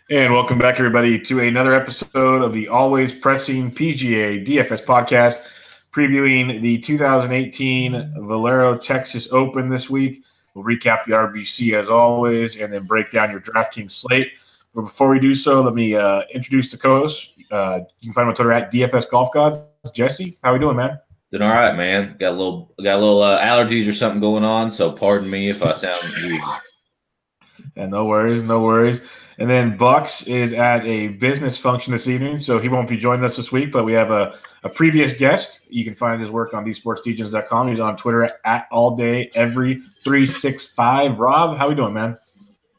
And welcome back, everybody, to another episode of the Always Pressing PGA DFS podcast, previewing the 2018 Valero Texas Open this week. We'll recap the RBC as always, and then break down your DraftKings slate. But before we do so, let me introduce the co-host. You can find him on Twitter at DFS Golf Gods. Jesse, how we doing, man? Doing all right, man. Got a little allergies or something going on, so pardon me if I sound weird. Yeah, no worries. And then Bucks is at a business function this evening, so he won't be joining us this week, but we have a previous guest. You can find his work on thesportsdegens.com. He's on Twitter at alldayevery365. Rob, how we doing, man?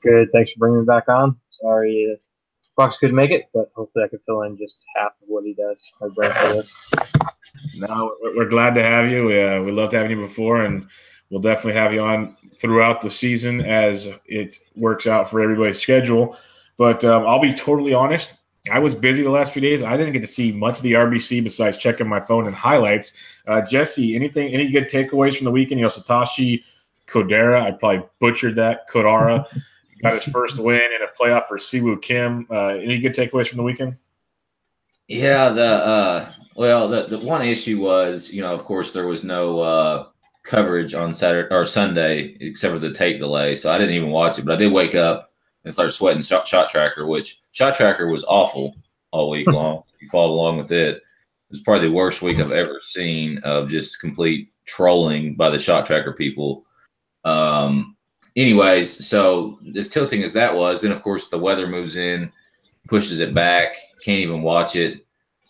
Good. Thanks for bringing me back on. Sorry Bucks couldn't make it, but hopefully I could fill in just half of what he does. No, we're glad to have you. We loved having you before, and we'll definitely have you on throughout the season as it works out for everybody's schedule. But I'll be totally honest. I was busy the last few days. I didn't get to see much of the RBC besides checking my phone and highlights. Jesse, any good takeaways from the weekend? Satoshi Kodera, I probably butchered that. Kodara got his first win in a playoff for Siwoo Kim. Any good takeaways from the weekend? Yeah, the one issue was, of course, there was no coverage on Saturday or Sunday except for the tape delay, so I didn't even watch it. But I did wake up and start sweating Shot Tracker, which Shot Tracker was awful all week long. If you followed along with it, it was probably the worst week I've ever seen of just complete trolling by the Shot Tracker people. Anyways, so as tilting as that was, then of course the weather moves in, pushes it back, can't even watch it,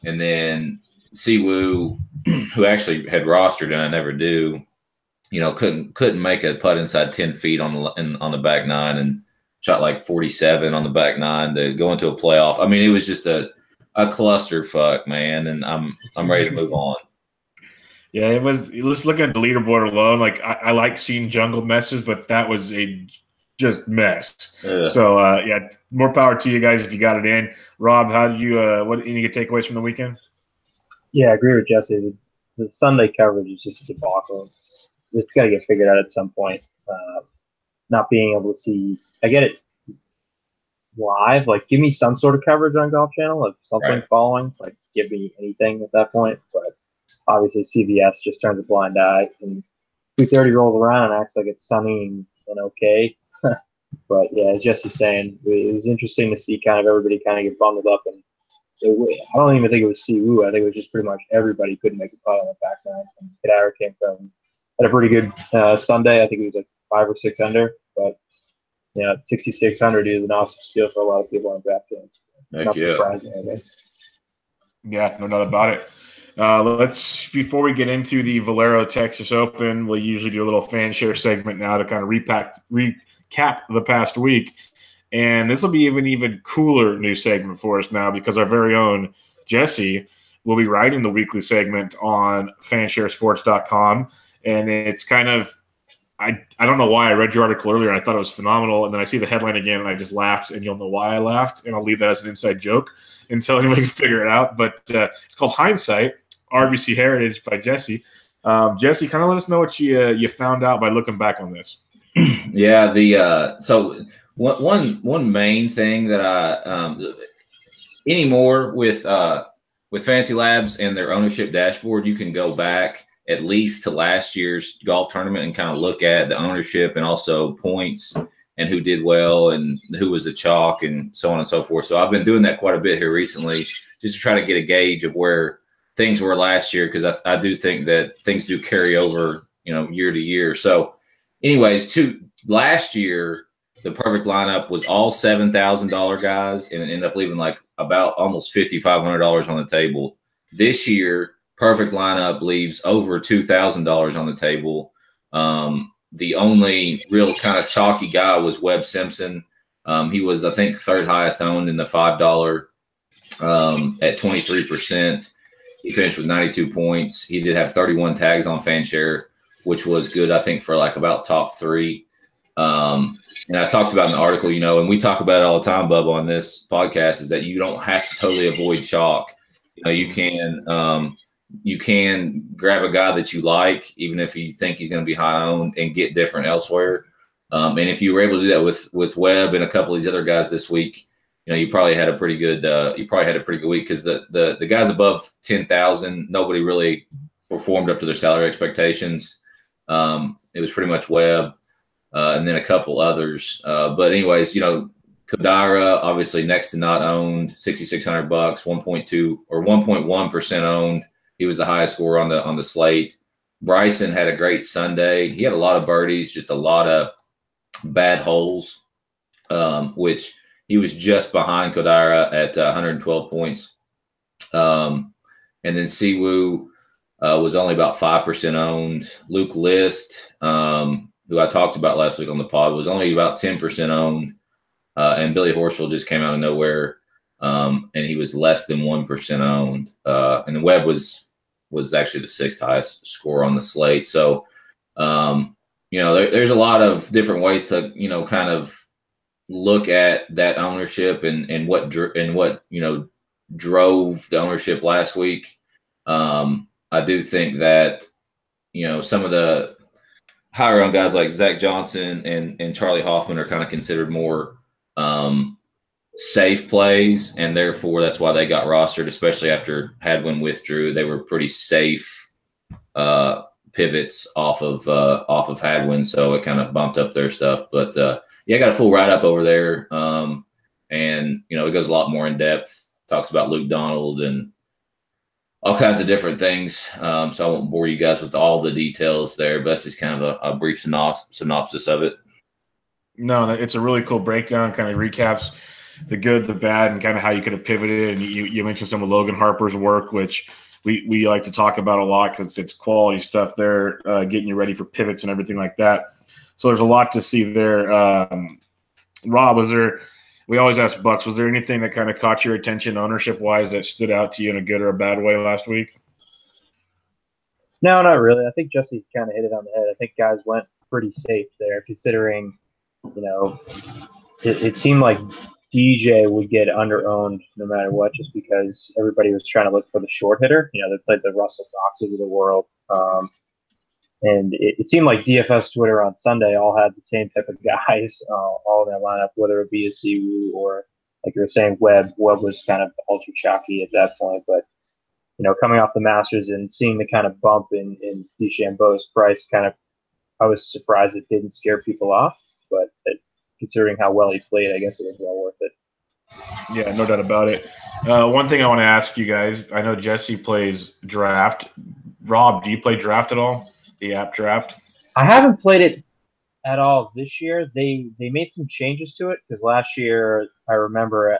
and then Siwoo, who actually had rostered and I never do, couldn't make a putt inside 10 feet on the back nine and shot like 47 on the back nine to go into a playoff. I mean, it was just a clusterfuck, man, and I'm ready to move on. Yeah, it was. Let's look at the leaderboard alone. Like I like seeing jungled messes, but that was a just mess. Yeah. So more power to you guys if you got it in. Rob, how did you? Any good takeaways from the weekend? Yeah, I agree with Jesse. The Sunday coverage is just a debacle. It's got to get figured out at some point. Not being able to see, I get it live. Like, give me some sort of coverage on Golf Channel of something right. Following. Like, give me anything at that point. But obviously, CBS just turns a blind eye, and 2:30 rolls around and acts like it's sunny and okay. But yeah, as Jesse's saying, it was interesting to see kind of everybody kind of get bundled up, and I don't even think it was Siwoo. I think it was just pretty much everybody couldn't make a putt on the back nine. And Kadar came from had a pretty good Sunday. I think it was like 5 or 6 under, but 6,600 is an awesome steal for a lot of people on DraftKings. Not surprising, I think. Yeah, no doubt about it. Before we get into the Valero Texas Open, we'll usually do a little fan share segment now to kind of recap the past week. And this will be even cooler new segment for us now because our very own Jesse will be writing the weekly segment on fansharesports.com. And it's kind of, I don't know why I read your article earlier and I thought it was phenomenal. And then I see the headline again and I just laughed, and you'll know why I laughed. And I'll leave that as an inside joke until anybody can figure it out. But it's called Hindsight, RBC Heritage by Jesse. Jesse, kind of let us know what you found out by looking back on this. Yeah, so one main thing that I anymore with Fantasy Labs and their ownership dashboard, you can go back at least to last year's golf tournament and kind of look at the ownership and also points and who did well and who was the chalk and so on and so forth. So I've been doing that quite a bit here recently just to try to get a gauge of where things were last year, because I do think that things do carry over, year to year. So anyways, last year, the perfect lineup was all $7,000 guys, and it ended up leaving like about almost $5,500 on the table. This year, perfect lineup leaves over $2,000 on the table. The only real kind of chalky guy was Webb Simpson. He was, I think, third highest owned in the $5 at 23%. He finished with 92 points. He did have 31 tags on FanShare, which was good, I think, for like about top 3. And I talked about in the article, and we talk about it all the time, Bubba, on this podcast, is that you don't have to totally avoid chalk. You can grab a guy that you like, even if you think he's going to be high owned, and get different elsewhere. And if you were able to do that with Webb and a couple of these other guys this week, you probably had a pretty good week because the guys above 10,000, nobody really performed up to their salary expectations. It was pretty much Webb, and then a couple others. But anyways, Kodira obviously next to not owned, $6,600, 1.2 or 1.1% owned. He was the highest scorer on the slate. Bryson had a great Sunday. He had a lot of birdies, just a lot of bad holes, which he was just behind Kodira at 112 points. And then Siwoo was only about 5% owned. Luke List, who I talked about last week on the pod, was only about 10% owned. And Billy Horschel just came out of nowhere, and he was less than 1% owned. And Webb was actually the sixth highest score on the slate. So, there's a lot of different ways to, kind of look at that ownership and what drove the ownership last week. I do think that, some of the higher owned guys like Zach Johnson and Charlie Hoffman are kind of considered more safe plays, and therefore that's why they got rostered, especially after Hadwin withdrew. They were pretty safe pivots off of Hadwin, so it kind of bumped up their stuff. But I got a full write up over there, and it goes a lot more in depth. Talks about Luke Donald and all kinds of different things. So I won't bore you guys with all the details there, but that's just kind of a brief synopsis of it. No, it's a really cool breakdown. Kind of recaps the good, the bad, and kind of how you could have pivoted. And you mentioned some of Logan Harper's work, which we like to talk about a lot because it's quality stuff there, getting you ready for pivots and everything like that. So there's a lot to see there. Rob, we always ask Bucks, was there anything that kind of caught your attention ownership-wise that stood out to you in a good or a bad way last week? No, not really. I think Jesse kind of hit it on the head. I think guys went pretty safe there, considering, it seemed like DJ would get under-owned no matter what, just because everybody was trying to look for the short hitter. They played the Russell Knoxes of the world. And it seemed like DFS Twitter on Sunday all had the same type of guys all in their lineup, whether it be a Siwoo or, like you were saying, Webb. Webb was kind of ultra chalky at that point. But, coming off the Masters and seeing the kind of bump in DeChambeau's price, I was surprised it didn't scare people off. But considering how well he played, I guess it was well worth it. Yeah, no doubt about it. One thing I want to ask you guys, I know Jesse plays Draft. Rob, do you play Draft at all? The app Draft? I haven't played it at all this year. They made some changes to it because last year I remember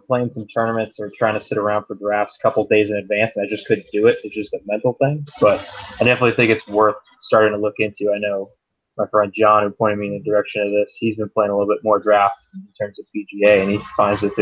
playing some tournaments or trying to sit around for drafts a couple days in advance, and I just couldn't do it. It's just a mental thing. But I definitely think it's worth starting to look into. I know my friend John, who pointed me in the direction of this, he's been playing a little bit more draft in terms of PGA, and he finds that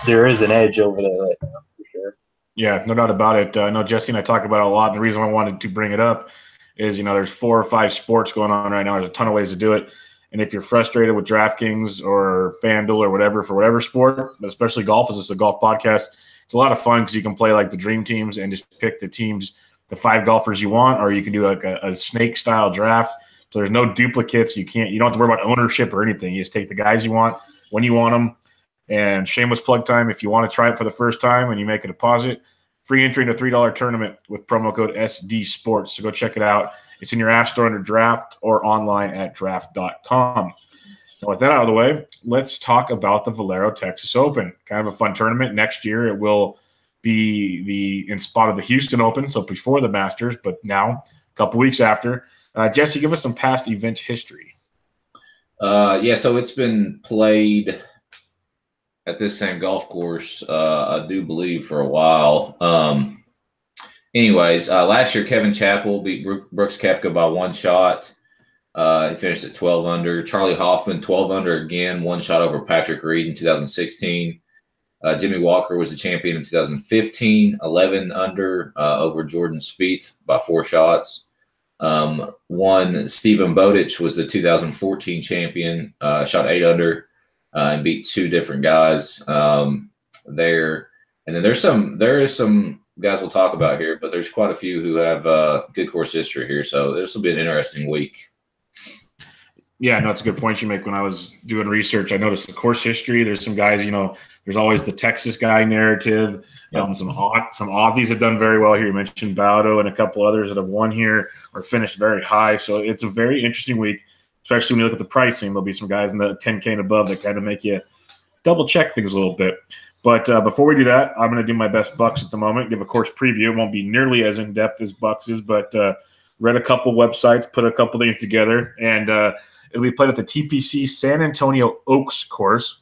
there is an edge over there right now, for sure. Yeah, no doubt about it. I know Jesse and I talk about it a lot. And the reason I wanted to bring it up is, there's 4 or 5 sports going on right now. There's a ton of ways to do it. And if you're frustrated with DraftKings or FanDuel or whatever for whatever sport, but especially golf, as it's a golf podcast, it's a lot of fun because you can play like the dream teams and just pick the teams, the 5 golfers you want, or you can do like a snake style draft. So there's no duplicates. You don't have to worry about ownership or anything. You just take the guys you want when you want them. And shameless plug time, if you want to try it for the first time and you make a deposit, free entry in a $3 tournament with promo code SD Sports. So go check it out. It's in your app store under Draft or online at draft.com. Now, with that out of the way, let's talk about the Valero Texas Open. Kind of a fun tournament. Next year it will be in spot of the Houston Open, so before the Masters, but now a couple weeks after. Jesse, give us some past event history. So it's been played at this same golf course, I do believe, for a while. Last year, Kevin Chappell beat Brooks Koepka by 1 shot. He finished at 12 under. Charlie Hoffman, 12 under again, 1 shot over Patrick Reed in 2016. Jimmy Walker was the champion in 2015, 11 under over Jordan Spieth by 4 shots. Stephen Bowditch was the 2014 champion, shot 8 under. And beat 2 different guys there. And then there is some guys we'll talk about here, but there's quite a few who have good course history here. So this will be an interesting week. Yeah, no, it's a good point you make. When I was doing research, I noticed the course history. There's some guys, there's always the Texas guy narrative. Yep. Some Aussies have done very well here. You mentioned Baudo and a couple others that have won here or finished very high. So it's a very interesting week, especially when you look at the pricing. There'll be some guys in the 10K and above that kind of make you double check things a little bit. But before we do that, I'm going to do my best Bucks at the moment, give a course preview. It won't be nearly as in-depth as Bucks is, but read a couple websites, put a couple things together, and it'll be played at the TPC San Antonio Oaks course.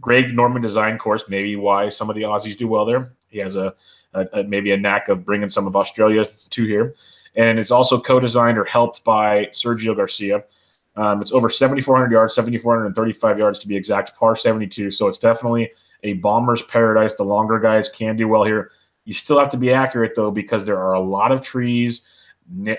Greg Norman design course, maybe why some of the Aussies do well there. He has maybe a knack of bringing some of Australia to here. And it's also co-designed or helped by Sergio Garcia. It's over 7,400 yards, 7,435 yards to be exact, par 72. So it's definitely a bomber's paradise. The longer guys can do well here. You still have to be accurate, though, because there are a lot of trees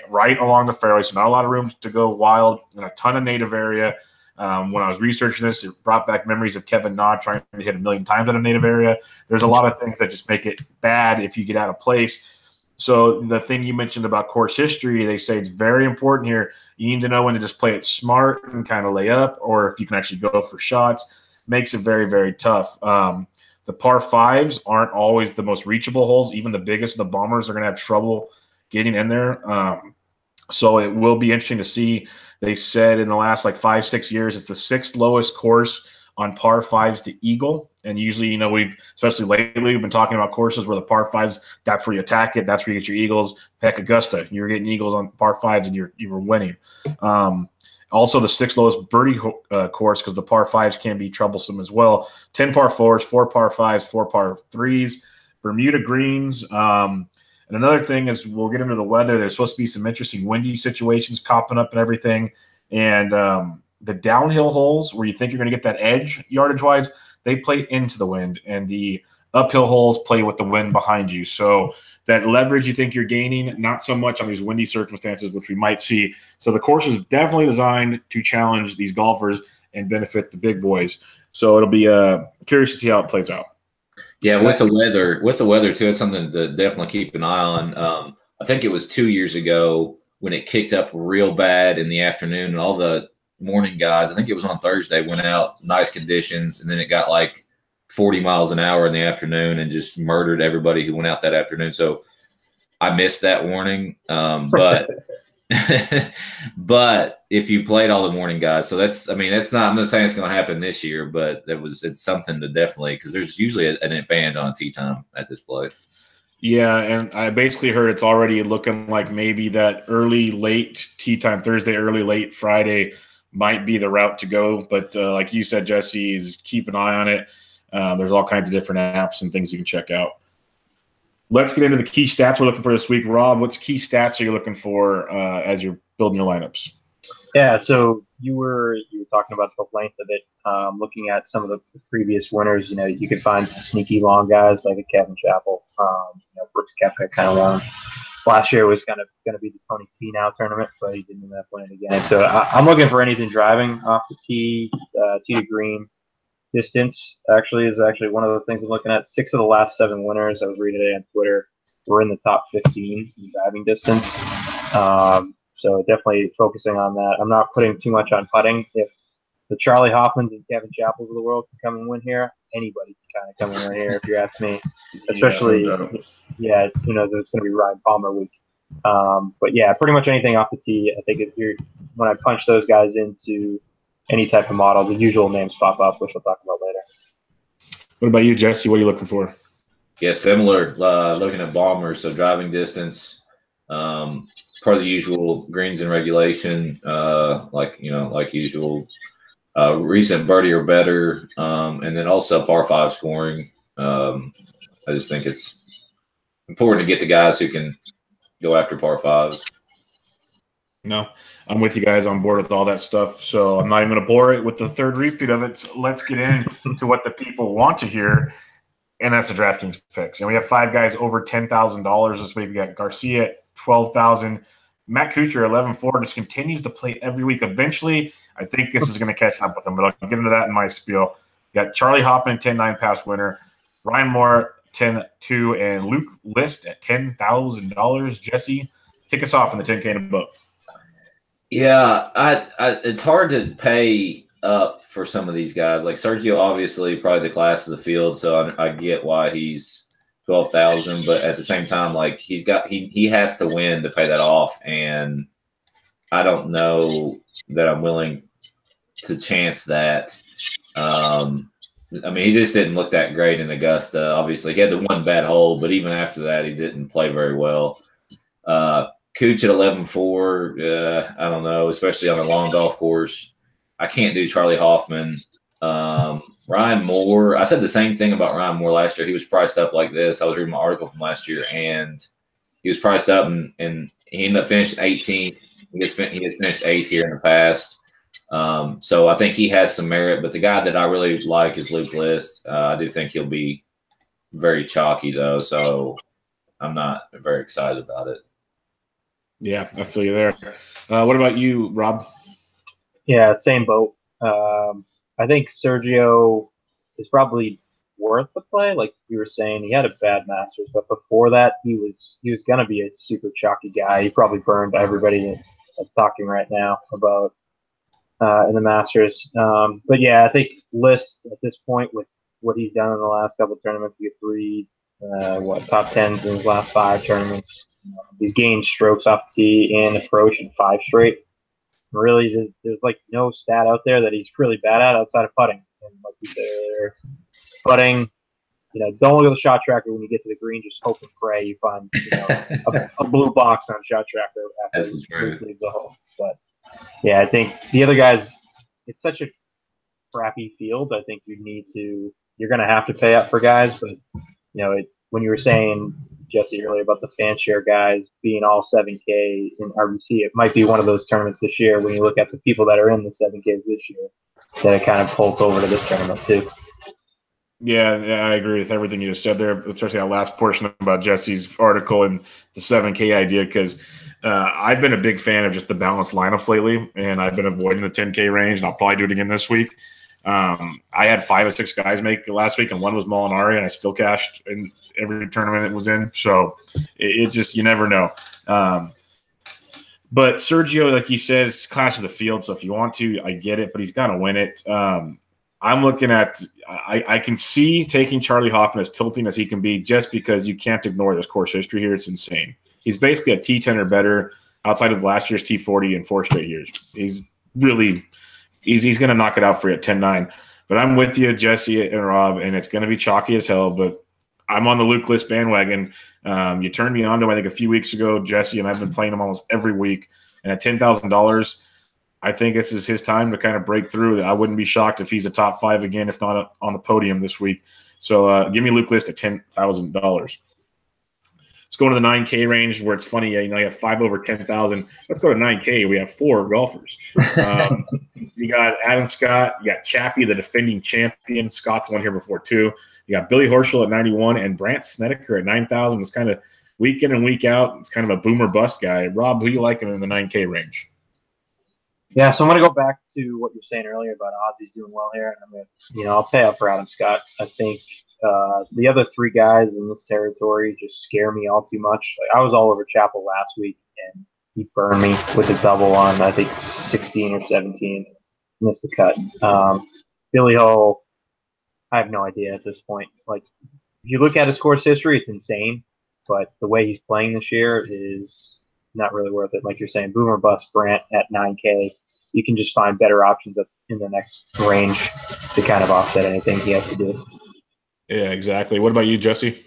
right along the fairway, so not a lot of room to go wild and a ton of native area. When I was researching this, it brought back memories of Kevin Na trying to hit 1 million times at a native area. There's a lot of things that just make it bad if you get out of place. So the thing you mentioned about course history, they say it's very important here. You need to know when to just play it smart and kind of lay up, or if you can actually go for shots. Makes it very, very tough. The par fives aren't always the most reachable holes. Even the biggest of the bombers are going to have trouble getting in there. So it will be interesting to see. They said in the last 5-6 years, it's the 6th lowest course on par fives to eagle. And usually, especially lately, we've been talking about courses where the par fives, that's where you attack it. That's where you get your eagles. Heck, Augusta, you were getting eagles on par fives and you were winning. Also, the 6th lowest birdie course, because the par fives can be troublesome as well. 10 par fours, 4 par fives, 4 par threes, Bermuda greens. And another thing is, we'll get into the weather. There's supposed to be some interesting windy situations popping up and everything. And the downhill holes where you think you're going to get that edge yardage-wise, they play into the wind. And the uphill holes play with the wind behind you. So that leverage you think you're gaining, not so much on these windy circumstances, which we might see. So the course is definitely designed to challenge these golfers and benefit the big boys. So it'll be curious to see how it plays out. Yeah, with the weather too, it's something to definitely keep an eye on. I think it was 2 years ago when it kicked up real bad in the afternoon, and all the morning guys, I think it was on Thursday, went out, nice conditions, and then it got 40 miles an hour in the afternoon and just murdered everybody who went out that afternoon. So I missed that warning, but but if you played all the morning guys, so that's not, I'm not saying it's going to happen this year, but it's something to definitely, because there's usually an advantage on tee time at this play. Yeah, and I basically heard it's already looking like maybe that early, late tee time Thursday, early, late Friday might be the route to go. But like you said, Jesse, is keep an eye on it. There's all kinds of different apps and things you can check out. Let's get into the key stats we're looking for this week. Rob, what's key stats are you looking for as you're building your lineups? Yeah, so you were talking about the length of it. Looking at some of the previous winners, you could find sneaky long guys like a Kevin Chappell. Brooks Koepka kind of won. Last year was kind of going to be the Tony Finau tournament, but he didn't end up winning again. So I'm looking for anything driving off the tee to green. Distance is actually one of the things I'm looking at. 6 of the last 7 winners I was reading today on Twitter were in the top 15 in driving distance. So definitely focusing on that. I'm not putting too much on putting. If the Charlie Hoffmans and Kevin Chappells of the world can come and win here, anybody can kind of come and win here, if you ask me. Especially, who knows if it's going to be Ryan Palmer week. But yeah, pretty much anything off the tee. I think when I punch those guys into any type of model, the usual names pop up, which we'll talk about later. What about you, Jesse? What are you looking for? Yeah, similar. Looking at bombers, so driving distance, per the usual, greens in regulation, like usual, recent birdie or better, and then also par 5 scoring. I just think it's important to get the guys who can go after par 5s. No, I'm with you guys on board with all that stuff. So I'm not even going to bore it with the third repeat of it. So let's get into what the people want to hear, and that's the DraftKings picks. And we have 5 guys over $10,000 this week. We got Garcia at $12,000. Matt Kuchar, 11-4, just continues to play every week. Eventually, I think this is going to catch up with him, but I'll get into that in my spiel. We got Charlie Hoffman, 10-9 past winner. Ryan Moore, 10-2, and Luke List at $10,000. Jesse, kick us off in the 10K and above. Yeah, it's hard to pay up for some of these guys. Like Sergio, obviously, probably the class of the field, so I get why he's 12,000. But at the same time, like he has to win to pay that off, and I don't know that I'm willing to chance that. I mean, he just didn't look that great in Augusta. Obviously, he had the one bad hole, but even after that, he didn't play very well. Cooch at 11-4, I don't know, especially on a long golf course. I can't do Charlie Hoffman. Ryan Moore, I said the same thing about Ryan Moore last year. He was priced up like this. I was reading my article from last year, and he was priced up, and he ended up finishing 18th. He has finished 8th here in the past. So I think he has some merit, but the guy that I really like is Luke List. I do think he'll be very chalky, though, so I'm not very excited about it. Yeah, I feel you there. What about you, Rob? Yeah, same boat. I think Sergio is probably worth the play. Like you were saying, he had a bad Masters, but before that, he was going to be a super chalky guy. He probably burned everybody that's talking right now about in the Masters. But yeah, I think List at this point with what he's done in the last couple of tournaments, he got 3 top 10s in his last 5 tournaments. He's gained strokes off the tee and approach in 5 straight. Really, there's like no stat out there that he's really bad at outside of putting. And like you said earlier, putting, don't look at the shot tracker when you get to the green. Just hope and pray you find a blue box on shot tracker after he leaves the hole. But yeah, I think the other guys, it's such a crappy field. I think you're going to have to pay up for guys. But when you were saying, Jesse, earlier about the fan share guys being all 7K in RBC, it might be one of those tournaments this year when you look at the people that are in the 7Ks this year that it kind of pulls over to this tournament too. Yeah, I agree with everything you just said there, especially that last portion about Jesse's article and the 7K idea, because I've been a big fan of just the balanced lineups lately, and I've been avoiding the 10K range, and I'll probably do it again this week. I had 5 or 6 guys make it last week, and one was Molinari, and I still cashed in every tournament it was in. So it just, you never know. But Sergio, like you said, it's class of the field. So if you want to, I get it, but he's got to win it. I'm looking at I can see taking Charlie Hoffman as tilting as he can be, just because you can't ignore this course history here. It's insane. He's basically a T10 or better outside of last year's T40 in 4 straight years. He's really he's going to knock it out for you at 10-9. But I'm with you, Jesse and Rob, and it's going to be chalky as hell. But I'm on the Luke List bandwagon. You turned me on to him, I think, a few weeks ago, Jesse, and I've been playing him almost every week. And at $10,000, I think this is his time to kind of break through. I wouldn't be shocked if he's a top 5 again, if not on the podium this week. So give me Luke List at $10,000. Let's go to the 9K range, where it's funny. You have 5 over 10,000. Let's go to 9K. We have 4 golfers. You got Adam Scott. You got Chappie, the defending champion. Scott's won here before too. You got Billy Horschel at 91 and Brandt Snedeker at 9,000. It's kind of week in and week out. It's kind of a boomer bust guy. Rob, who you liking in the 9K range? Yeah, so I'm going to go back to what you were saying earlier about Ozzy's doing well here, and I'm going to, I'll pay up for Adam Scott. I think the other 3 guys in this territory just scare me all too much. Like, I was all over Chappell last week, and he burned me with a double on, I think, 16 or 17. Missed the cut. Billy Hull, I have no idea at this point. Like, if you look at his course history, it's insane, but the way he's playing this year is not really worth it. Like you're saying, boomer bust Brandt at 9K. You can just find better options up in the next range to kind of offset anything he has to do. Yeah, exactly. What about you, Jesse?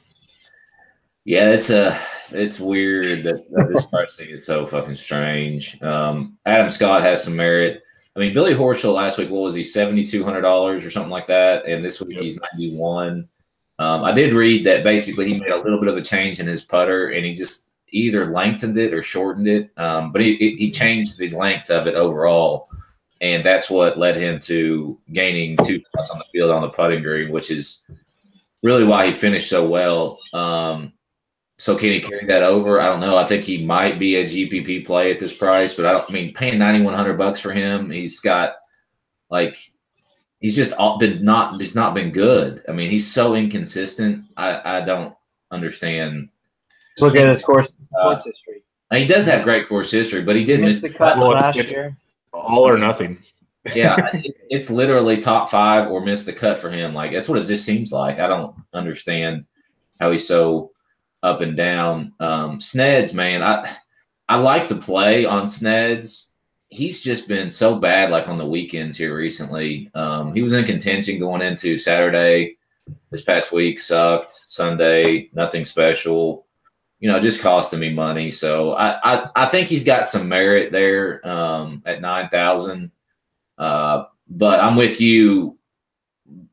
Yeah, it's weird that this pricing is so fucking strange. Adam Scott has some merit. I mean, Billy Horschel last week, what was he, $7,200 or something like that? And this week he's 91. I did read that basically he made a little bit of a change in his putter, and he just either lengthened it or shortened it. But he changed the length of it overall, and that's what led him to gaining 2 spots on the field on the putting green, which is really why he finished so well. So can he carry that over? I don't know. I think he might be a GPP play at this price, but paying $9,100 for him, he's got he's just not been good. I mean, he's so inconsistent. I don't understand. Let's look at his course history. He does have great course history, but he did miss the cut last year. All or nothing. Yeah, it's literally top 5 or miss the cut for him. Like, that's what it just seems like. I don't understand how he's so up and down. Sneds, man, I like the play on Sneds. He's just been so bad, like on the weekends here recently. He was in contention going into Saturday. This past week sucked. Sunday, nothing special. Just costing me money. So I think he's got some merit there at 9,000. But I'm with you,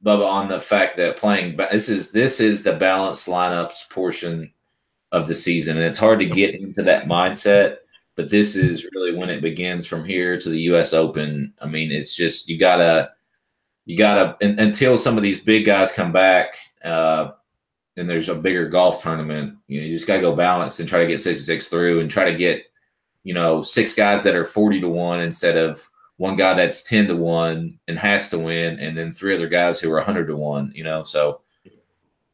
Bubba, on the fact that playing this is the balanced lineups portion of the season, and it's hard to get into that mindset. But this is really when it begins from here to the U.S. Open. I mean, it's just you gotta until some of these big guys come back. And there's a bigger golf tournament, you just got to go balanced and try to get 66 through and try to get, 6 guys that are 40-1 instead of one guy that's 10-1 and has to win, and then 3 other guys who are 100-1, so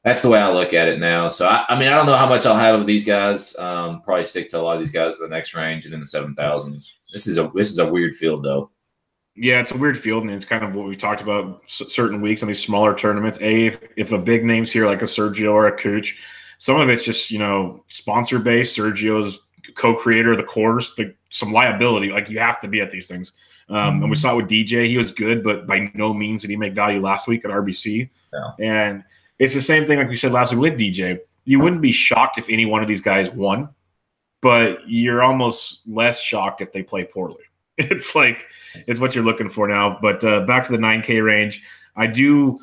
that's the way I look at it now. So, I mean, I don't know how much I'll have of these guys. Probably stick to a lot of these guys in the next range and in the 7,000s. This is a weird field, though. Yeah, it's a weird field, and it's kind of what we've talked about certain weeks on these smaller tournaments. If a big name's here like a Sergio or a Cooch, some of it's just, sponsor-based. Sergio's co-creator of the course, some liability. Like, you have to be at these things. And we saw it with DJ. He was good, but by no means did he make value last week at RBC. Yeah. And it's the same thing like we said last week with DJ. You wouldn't be shocked if any one of these guys won, but you're almost less shocked if they play poorly. It's like it's what you're looking for now. But back to the 9K range, I do.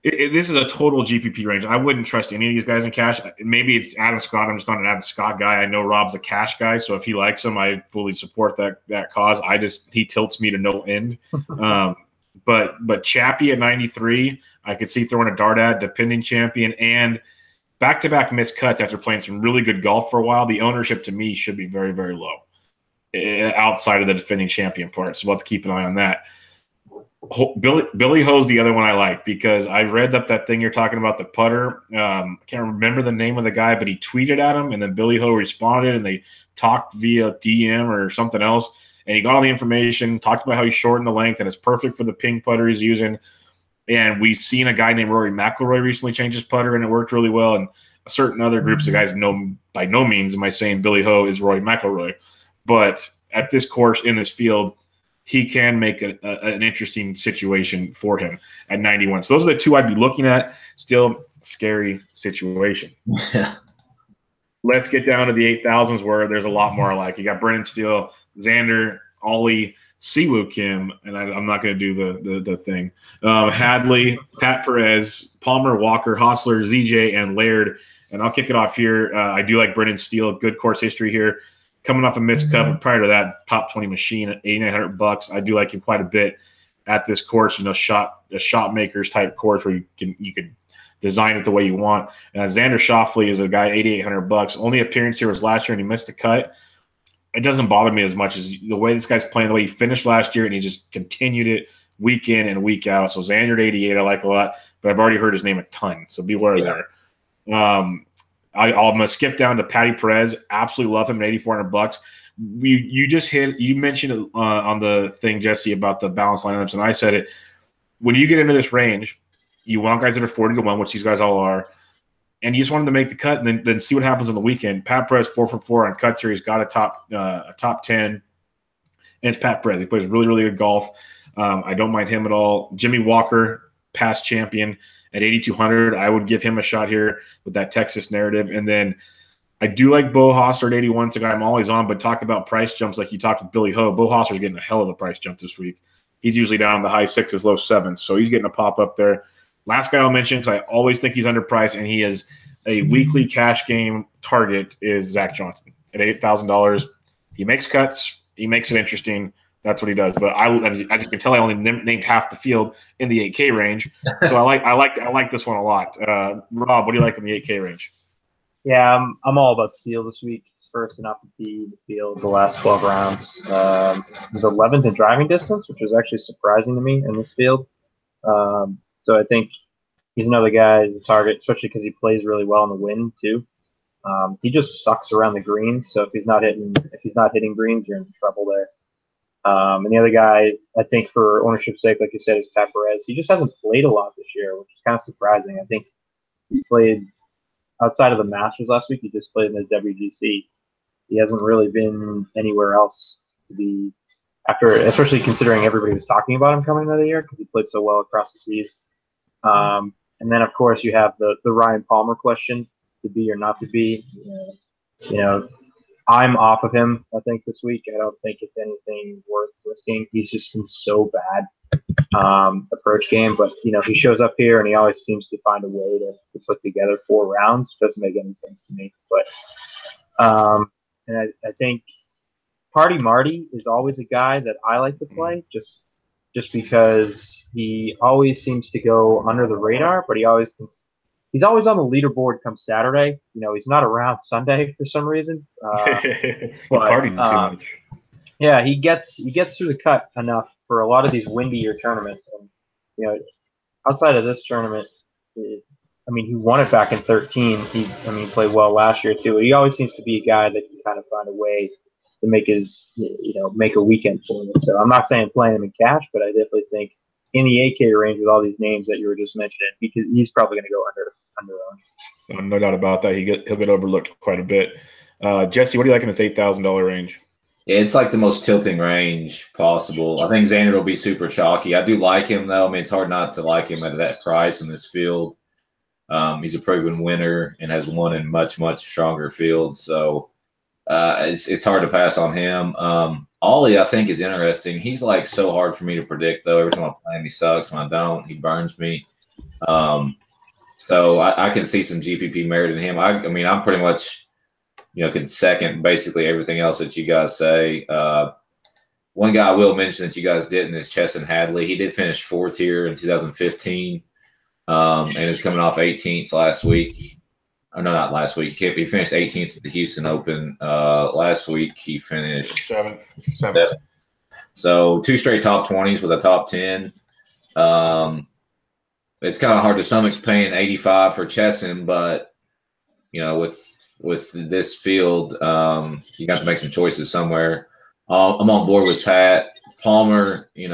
This is a total GPP range. I wouldn't trust any of these guys in cash. Maybe it's Adam Scott. I'm just not an Adam Scott guy. I know Rob's a cash guy, so if he likes him, I fully support that cause. He tilts me to no end. But Chappie at 93, I could see throwing a dart at, defending champion, and back-to-back missed cuts after playing some really good golf for a while. The ownership to me should be very, very low outside of the defending champion part. So we'll have to keep an eye on that. Billy Ho's the other one I like because I read that thing you're talking about, the putter. I can't remember the name of the guy, but he tweeted at him, and then Billy Ho responded, and they talked via DM or something else. And he got all the information, talked about how he shortened the length, and it's perfect for the ping putter he's using. And we've seen a guy named Rory McIlroy recently change his putter, and it worked really well. And certain other groups of guys know by no means am I saying Billy Ho is Rory McIlroy. But at this course, in this field, he can make an interesting situation for him at 91. So those are the two I'd be looking at. Still scary situation. Yeah. Let's get down to the 8,000s where there's a lot more I like. You got Brennan Steele, Xander, Ollie, Siwoo Kim, and I'm not going to do the thing. Hadley, Pat Perez, Palmer, Walker, Hostler, ZJ, and Laird. And I'll kick it off here. I do like Brennan Steele. Good course history here. Coming off a missed cut, but prior to that, top 20 machine at $8,900. I do like him quite a bit at this course. A shot makers type course where you can design it the way you want. Xander Schauffele is a guy $8,800. Only appearance here was last year, and he missed a cut. It doesn't bother me as much as the way this guy's playing, the way he finished last year, and he just continued it week in and week out. So Xander at 88, I like a lot, but I've already heard his name a ton, so beware there. I'm going to skip down to Patty Perez. Absolutely love him at $8,400. You mentioned it on the thing, Jesse, about the balanced lineups, and I said it. When you get into this range, you want guys that are 40-1, which these guys all are, and you just want them to make the cut and then see what happens on the weekend. Pat Perez 4 for 4 on cuts here. He's got a top 10, and it's Pat Perez. He plays really, really good golf. I don't mind him at all. Jimmy Walker, past champion at 8,200. I would give him a shot here with that Texas narrative. And then I do like Bo Hostler at 81. It's a guy I'm always on, but talk about price jumps like you talked with Billy Ho. Bo Hostler's getting a hell of a price jump this week. He's usually down in the high 6s, low 7s, so he's getting a pop up there. Last guy I'll mention, because I always think he's underpriced, and he is a weekly cash game target, is Zach Johnson at $8,000. He makes cuts. He makes it interesting. That's what he does. But as you can tell, I only named half the field in the 8K range. So I like this one a lot. Rob, what do you like in the 8K range? Yeah, I'm all about Steele this week. He's first and off the tee, the field, the last 12 rounds. He's 11th in driving distance, which was actually surprising to me in this field. So I think he's another guy to target, especially because he plays really well in the wind too. He just sucks around the greens. So if he's not hitting greens, you're in trouble there. And the other guy, I think for ownership's sake, like you said, is Pat Perez. He just hasn't played a lot this year, which is kind of surprising. I think he's played outside of the Masters last week. He just played in the WGC. He hasn't really been anywhere else to be after, especially considering everybody was talking about him coming into the year because he played so well across the seas. And then, of course, you have the Ryan Palmer question, to be or not to be. I'm off of him, I think, this week. I don't think it's anything worth risking. He's just been so bad approach game. But, he shows up here and he always seems to find a way to put together 4 rounds. Doesn't make any sense to me. But and I think Party Marty is always a guy that I like to play just because he always seems to go under the radar, but he's always on the leaderboard come Saturday. He's not around Sunday for some reason. But partying too much. Yeah, he gets through the cut enough for a lot of these windier tournaments. And outside of this tournament, he won it back in 13. He played well last year too. He always seems to be a guy that can kind of find a way to make make a weekend for him. So I'm not saying playing him in cash, but I definitely think in the AK range with all these names that you were just mentioning, because he's probably going to go under. No doubt about that. He'll get overlooked quite a bit. Jesse, what do you like in this $8,000 range? Yeah, it's like the most tilting range possible. I think Xander will be super chalky. I do like him, though. It's hard not to like him at that price in this field. He's a proven winner and has won in much, much stronger fields. So it's hard to pass on him. Ollie, I think, is interesting. He's like so hard for me to predict, though. Every time I play him, he sucks. When I don't, he burns me. So I can see some GPP merit in him. I'm pretty much, can second basically everything else that you guys say. One guy I will mention that you guys didn't is Chesson Hadley. He did finish 4th here in 2015, and is coming off 18th last week. Oh, no, not last week. He finished 18th at the Houston Open. Last week he finished 7th. So 2 straight top 20s with a top 10. It's kind of hard to stomach paying 85 for Chesson, but with this field, you got to make some choices somewhere. I'm on board with Pat Palmer. He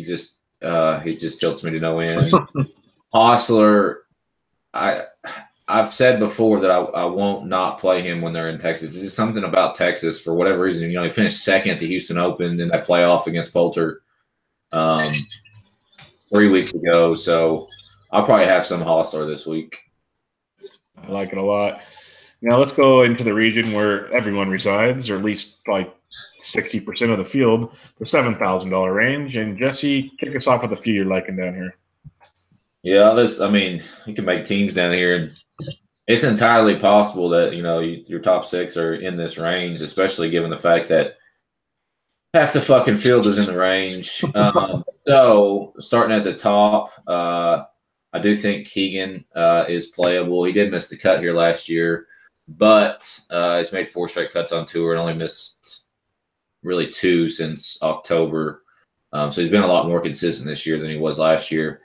just tilts me to no end. Hostler, I've said before that I won't not play him when they're in Texas. It's just something about Texas for whatever reason. He finished 2nd at the Houston Open in that playoff against Poulter 3 weeks ago. So I'll probably have some Hostler this week. I like it a lot. Now let's go into the region where everyone resides, or at least like 60% of the field, the $7,000 range. And Jesse, kick us off with a few you're liking down here. Yeah, you can make teams down here. It's entirely possible that, your top 6 are in this range, especially given the fact that half the fucking field is in the range. So starting at the top, I do think Keegan is playable. He did miss the cut here last year, but he's made 4 straight cuts on tour and only missed really 2 since October. So he's been a lot more consistent this year than he was last year.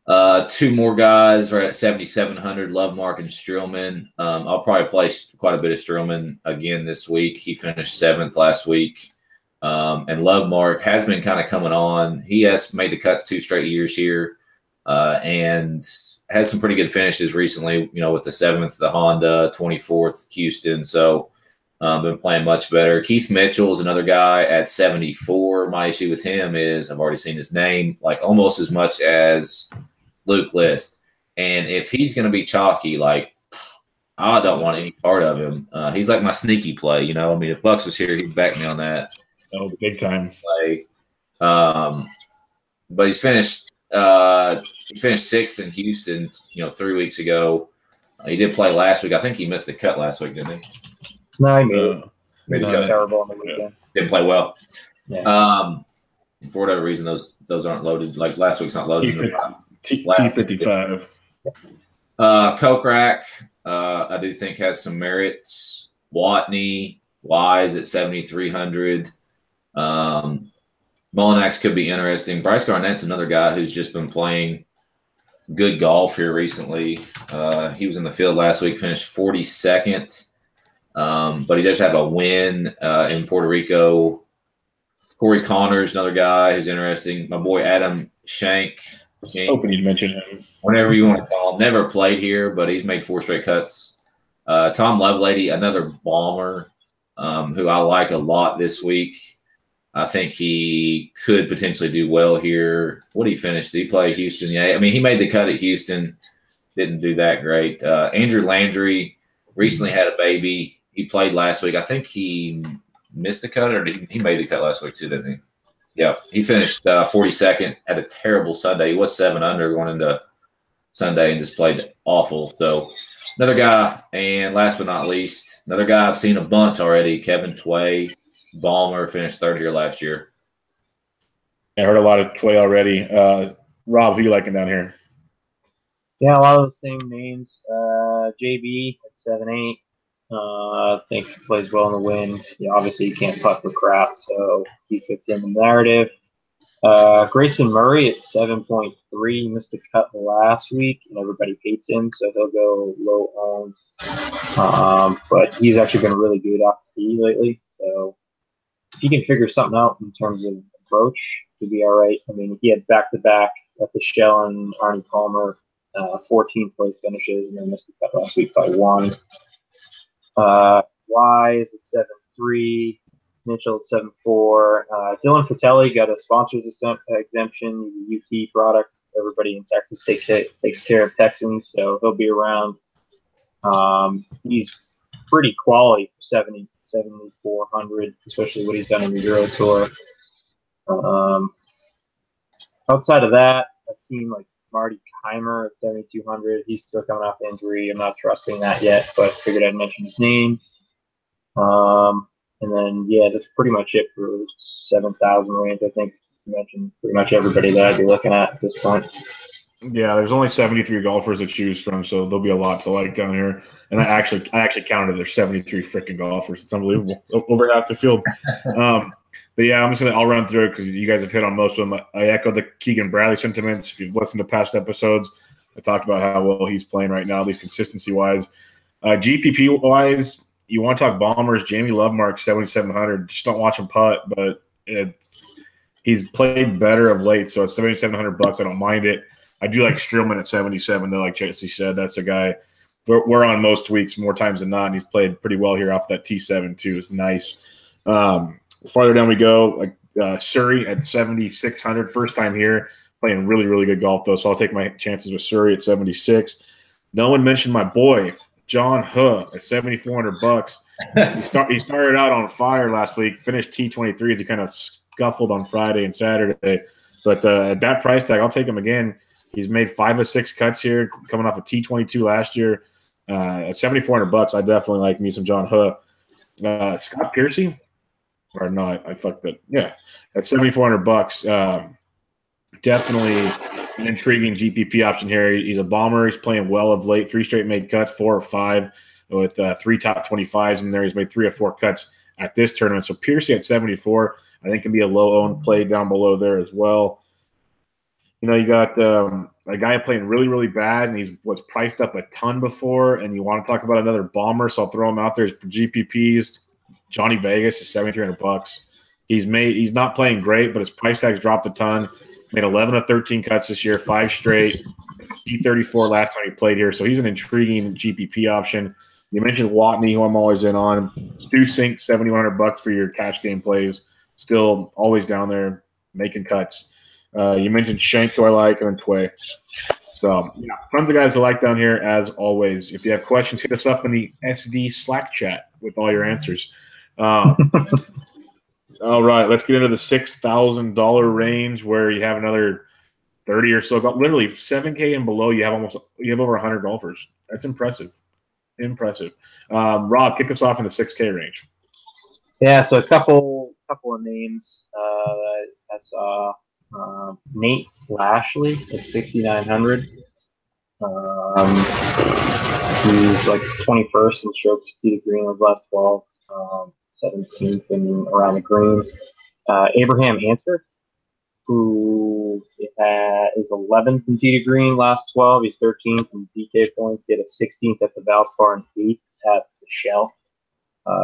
2 more guys right at 7,700, Lovemark and Streelman. I'll probably play quite a bit of Streelman again this week. He finished 7th last week. And Lovemark has been kind of coming on. He has made the cut 2 straight years here and has some pretty good finishes recently, with the 7th, the Honda, 24th, Houston. So been playing much better. Keith Mitchell is another guy at 74. My issue with him is I've already seen his name like almost as much as Luke List. And if he's going to be chalky, I don't want any part of him. He's like my sneaky play, if Bucks was here, he'd back me on that. Oh, big time. But he's finished 6th in Houston, 3 weeks ago. He did play last week. I think he missed the cut last week, didn't he? No, he made it terrible on the weekend. Yeah. Didn't play well. Yeah. For whatever reason, those aren't loaded. Like last week's not loaded. T55. Kokrak, I do think has some merits. Watney, Wise at 7,300. Mullinax could be interesting. Bryce Garnett's another guy who's just been playing good golf here recently. He was in the field last week, finished 42nd, but he does have a win in Puerto Rico. Corey Connors, another guy who's interesting. My boy Adam Shank. Hoping you'd mention him. Whatever you want to call him. Never played here, but he's made 4 straight cuts. Tom Lovelady, another bomber who I like a lot this week. I think he could potentially do well here. What did he finish? Did he play Houston? Yeah, I mean, he made the cut at Houston. Didn't do that great. Andrew Landry recently had a baby. He played last week. I think he missed the cut, or he made the cut last week too, didn't he? Yeah, he finished 42nd. Had a terrible Sunday. He was 7 under going into Sunday and just played awful. So another guy, and last but not least, another guy I've seen a bunch already, Kevin Tway. Balmer finished 3rd here last year. I heard a lot of Tway already. Rob, who you liking down here? Yeah, a lot of the same names. JB at 7-8. I think he plays well in the wind. Yeah, obviously he can't putt for crap, so he fits in the narrative. Grayson Murray at 7.3 missed the cut last week, and everybody hates him, so he'll go low owned. But he's actually been really good off the tee lately, so if he can figure something out in terms of approach, he'd be all right. I mean, he had back-to-back at the Shell and Arnie Palmer, 14th place finishes, and then missed the cut last week by 1. Wise at 7.3, Mitchell at 7.4. Dylan Fratelli got a sponsor's exemption. He's a UT product. Everybody in Texas takes care of Texans, so he'll be around. He's pretty quality for 7,400, especially what he's done in the Euro Tour. Outside of that, I've seen like Marty Keimer at 7,200. He's still coming off injury. I'm not trusting that yet, but figured I'd mention his name. And then, yeah, that's pretty much it for 7,000 range. I think you mentioned pretty much everybody that I'd be looking at this point. Yeah, there's only 73 golfers to choose from, so there'll be a lot to like down here. And I actually counted there's 73 freaking golfers. It's unbelievable. Over half the field. But yeah, I'll run through it because you guys have hit on most of them. I echo the Keegan Bradley sentiments. If you've listened to past episodes, I talked about how well he's playing right now, at least consistency wise. GPP wise, you want to talk bombers? Jamie Lovemark 7,700. Just don't watch him putt, but he's played better of late. So at $7,700, I don't mind it. I do like Streelman at 77 though. Like Jesse said, that's a guy we're on most weeks more times than not, and he's played pretty well here off that T7 too. It's nice. Farther down we go, like Surrey at 7,600, first time here, playing really, really good golf though. So I'll take my chances with Surrey at 76. No one mentioned my boy John Huh at $7,400. He started out on fire last week, finished T23 as he kind of scuffled on Friday and Saturday. But at that price tag, I'll take him again. He's made 5 of 6 cuts here, coming off a T22 last year. At $7,400, I definitely like me some John Huh. Scott Piercy. Or not, I fucked it. Yeah, at $7,400, definitely an intriguing GPP option here. He's a bomber. He's playing well of late. 3 straight made cuts, 4 or 5 with 3 top 25s in there. He's made 3 or 4 cuts at this tournament. So Piercy at 74, I think can be a low-owned play down below there as well. You know, you got a guy playing really, really bad, and he was priced up a ton before. And you want to talk about another bomber, so I'll throw him out there for GPPs. Johnny Vegas is $7,300. He's not playing great, but his price tag's dropped a ton. Made 11 of 13 cuts this year, 5 straight. T34 last time he played here, so he's an intriguing GPP option. You mentioned Watney, who I'm always in on. Stu Sink, $7,100 for your catch game plays. Still always down there making cuts. You mentioned Shank, who I like, and Tway. So, yeah, tons of guys I like down here, as always. If you have questions, hit us up in the SD Slack chat with all your answers. All right, let's get into the $6,000 range where you have another 30 or so. Literally 7K and below, you have over 100 golfers. That's impressive. Rob, kick us off in the 6K range. Yeah, so a couple of names that I saw. Nate Lashley at 6,900. He's like 21st in strokes to the green his last 12. 17th and around the green. Abraham Answer who is 11th in tee to green last 12. He's 13th in DK points. He had a 16th at the Valspar and 8th at the Shell.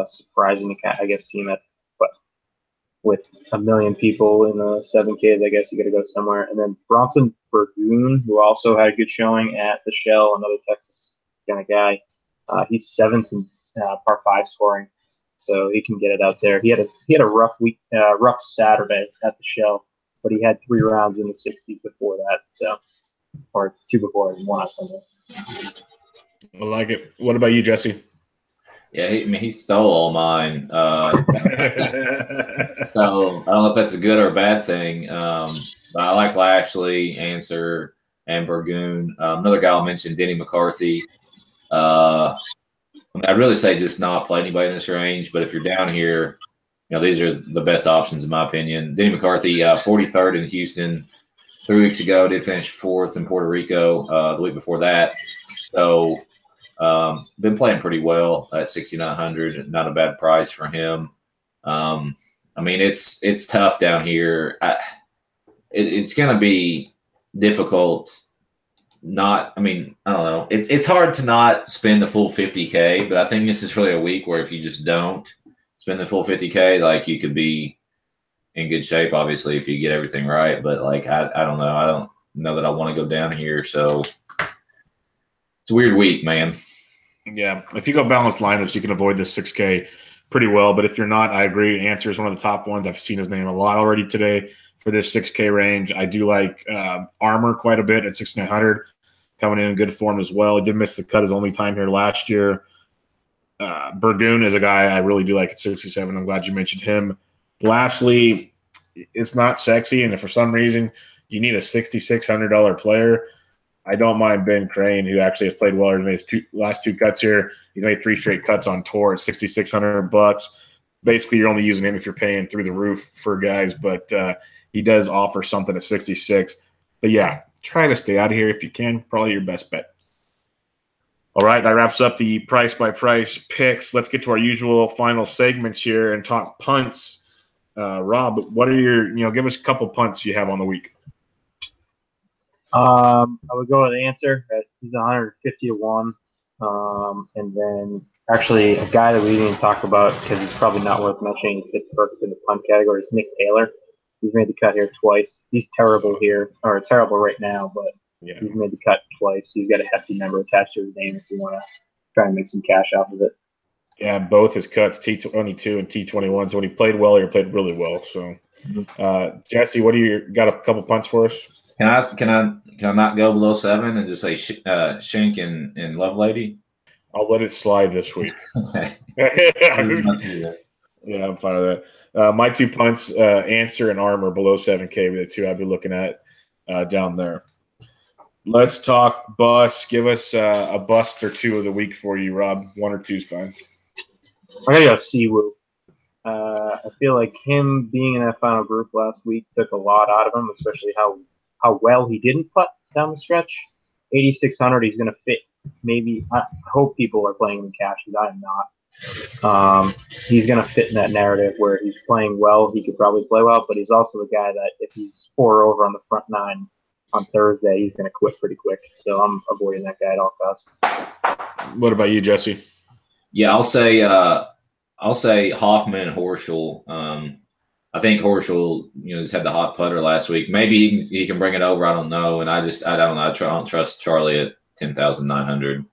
Surprising to, I guess, see him at, but with a million people in the 7Ks, I guess you got to go somewhere. And then Bronson Burgoon, who also had a good showing at the Shell, another Texas kind of guy. He's 7th in par 5 scoring, so he can get it out there. He had a rough week, rough Saturday at the Shell, but he had 3 rounds in the 60s before that, so, or 2 before and 1 on Sunday. I like it. What about you, Jesse? Yeah, he stole all mine. So I don't know if that's a good or a bad thing. But I like Lashley, Answer, and Burgoon. Another guy I'll mention, Denny McCarthy. I'd really say just not play anybody in this range. But if you're down here, these are the best options in my opinion. Denny McCarthy, 43rd in Houston 3 weeks ago. Did finish 4th in Puerto Rico the week before that. So been playing pretty well at 6,900. Not a bad price for him. It's tough down here. It's going to be difficult. I don't know. It's hard to not spend the full 50K, but I think this is really a week where if you just don't spend the full 50K, like you could be in good shape, obviously, if you get everything right. But like, I don't know. I don't know that I want to go down here. So it's a weird week, man. Yeah, if you go balanced lineups, you can avoid this 6K pretty well. But if you're not, I agree. Answer is one of the top ones. I've seen his name a lot already today for this 6K range. I do like Armour quite a bit at 6,900, coming in good form as well. He did miss the cut his only time here last year. Burgoon is a guy I really do like at 67. I'm glad you mentioned him. Lastly, it's not sexy, and if for some reason you need a $6,600 player, I don't mind Ben Crane, who actually has played well. He made his last 2 cuts here. He made 3 straight cuts on tour at $6,600. Basically, you're only using him if you're paying through the roof for guys, but he does offer something at 66. But yeah, try to stay out of here if you can. Probably your best bet. All right, that wraps up the price by price picks. Let's get to our usual final segments here and talk punts. Rob, what are your, give us a couple punts you have on the week. I would go with Answer. He's 150 to 1. And then actually a guy that we didn't even talk about because he's probably not worth mentioning, he fits perfect in the punt category, is Nick Taylor. He's made the cut here twice. He's terrible here, or terrible right now, but yeah, he's made the cut twice. He's got a hefty number attached to his name if you want to try and make some cash off of it. Yeah, both his cuts, T22 and T21. So when he played well, he played really well. So, Jesse, what do you got? A couple punts for us? Can I not go below 7 and just say Shank and Lovelady? I'll let it slide this week. Okay. Yeah, I'm fine with that. My 2 punts, Answer and Armour below 7K, were the 2 I'd be looking at down there. Let's talk bust. Give us a bust or 2 of the week for you, Rob. 1 or 2 is fine. I'm going to go Siwoo. I feel like him being in that final group last week took a lot out of him, especially how well he didn't putt down the stretch. 8,600, he's going to fit. Maybe I hope people are playing in cash because I am not. He's going to fit in that narrative where he's playing well. He could probably play well, but he's also the guy that if he's 4 over on the front 9 on Thursday, he's going to quit pretty quick. So I'm avoiding that guy at all costs. What about you, Jesse? Yeah, I'll say Hoffman and Horschel. I think Horschel, just had the hot putter last week. Maybe he can bring it over. I don't know. And I don't know. I don't trust Charlie at 10,900.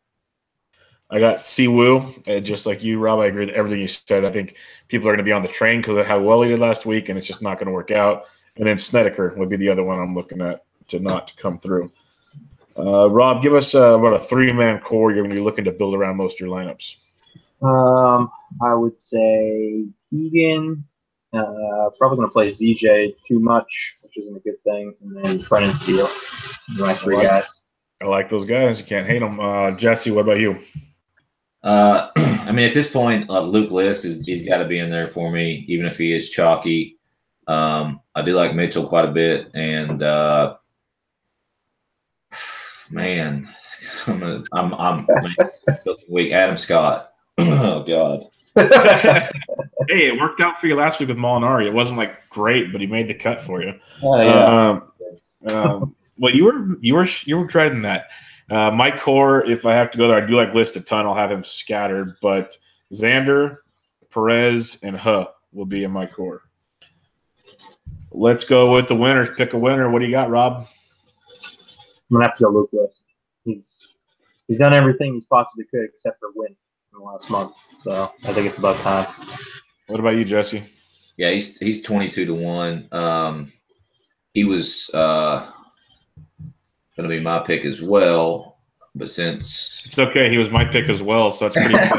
I got Siwoo, just like you, Rob. I agree with everything you said. I think people are going to be on the train because of how well he did last week, and it's just not going to work out. And then Snedeker would be the other one I'm looking at to not come through. Rob, give us about a 3-man core you're going to be looking to build around most of your lineups. I would say Keegan. Probably going to play ZJ too much, which isn't a good thing. And then Brennan Steele. My 3 guys. I like those guys. You can't hate them. Jesse, what about you? At this point, Luke List he's got to be in there for me, even if he is chalky. I do like Mitchell quite a bit, and man, I'm weak. Adam Scott. Oh God. Hey, it worked out for you last week with Molinari. It wasn't like great, but he made the cut for you. Oh yeah. Well, you were dreading that. My core, if I have to go there, I do like List a ton. I'll have him scattered, but Xander, Perez, and Huh will be in my core. Let's go with the winners. Pick a winner. What do you got, Rob? I'm gonna have to go Luke List. He's done everything he's possibly could except for win in the last month. So I think it's about time. What about you, Jesse? Yeah, he's 22-1. He was going to be my pick as well, but since it's okay, he was my pick as well, so that's pretty good.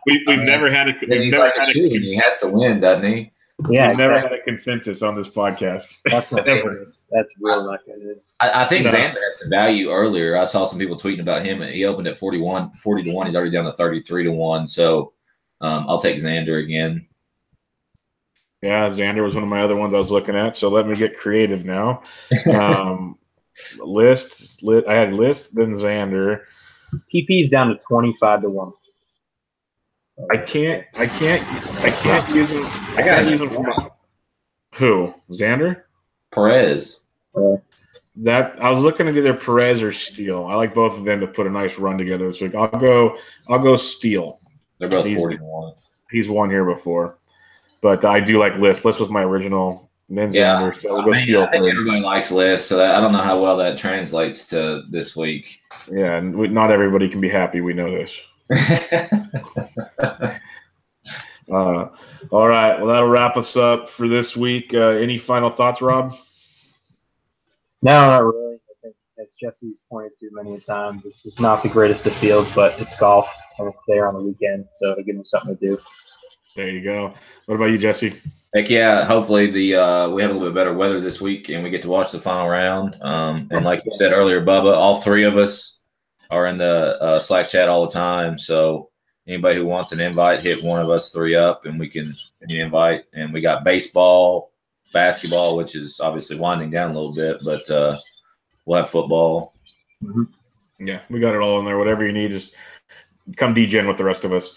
We've never had a he has to win, doesn't he? Yeah, we've never had a consensus on this podcast. That's not good. That's real not good. I think Xander had some value earlier. I saw some people tweeting about him. He opened at 40-1. He's already down to 33-1. So I'll take Xander again. Yeah, Xander was one of my other ones I was looking at. So let me get creative now. List. I had List, then Xander. PP's down to 25-1. I can't use him. I gotta use him for my who? Xander? Perez. That I was looking at either Perez or Steele. I like both of them to put a nice run together this week. I'll go Steele. They're both 40-1. He's won here before, but I do like List. List was my original. And then Xander. So we'll go Steele. I think everybody likes List, so I don't know how well that translates to this week. Yeah, and not everybody can be happy. We know this. All right. Well, that'll wrap us up for this week. Any final thoughts, Rob? No, not really. I think, as Jesse's pointed to many times, it's just not the greatest of fields, but it's golf, and it's there on the weekend, so it'll give me something to do. There you go. What about you, Jesse? Heck yeah! Hopefully we have a little bit better weather this week, and we get to watch the final round. And like you said earlier, Bubba, all three of us are in the Slack chat all the time. So anybody who wants an invite, hit one of us three up, and we can send you an invite. And we got baseball, basketball, which is obviously winding down a little bit, but we'll have football. Mm-hmm. Yeah, we got it all in there. Whatever you need, just come DGen with the rest of us.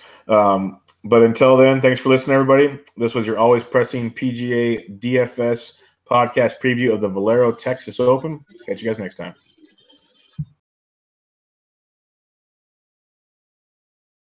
But until then, thanks for listening, everybody. This was your always pressing PGA DFS podcast preview of the Valero Texas Open. Catch you guys next time.